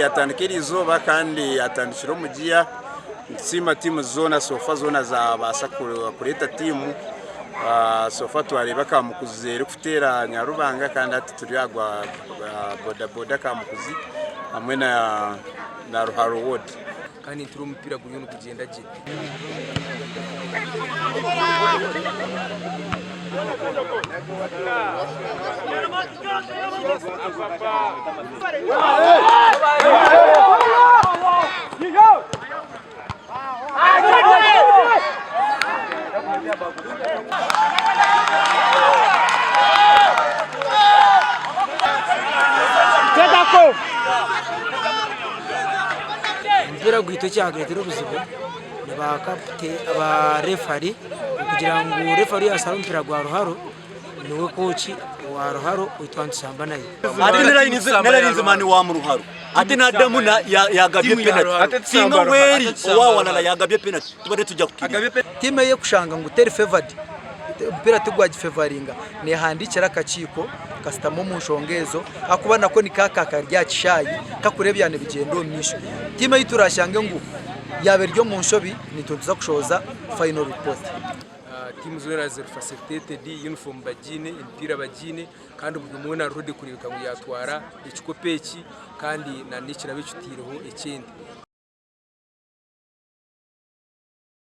Yatandikira izuba kandi yatandikira umugiya nsima timu zona sofa zona za basakuru kureta timu sofa twareba kamukuzi iri kutera Nyarubanga kandi ati turiyagwa boda boda kamukuzi hamwe na Ruharo Road kandi turi umupira gunyuno kugenda je mpira guhito cyagretero buzibo bakapte aba referee kugira ngo referee asaba mpira gwa Ruharo niwe coach wa Ruharo utwansamba naye nararinze mani wa mu Ruharo ate na Adamu na yagabye penalty sino weri owawana yagabye penalty tubare tujya kukina time ye kushanga ngo teri favored mpira tugwa gifavoringa ne handikira kaciko kasitamo mu nshongezo akubana ko ni kakaka rya kishayi kakurebyane bigendo myisho time yiturashange ngo yabe ryo mu nshobi nituza kushoza final report timu zona zero facilitated uniform bagine impira bagine kandi ubwo na rode kuribika ngo yatwara ikikopeki kandi na nikira bicutireho ikindi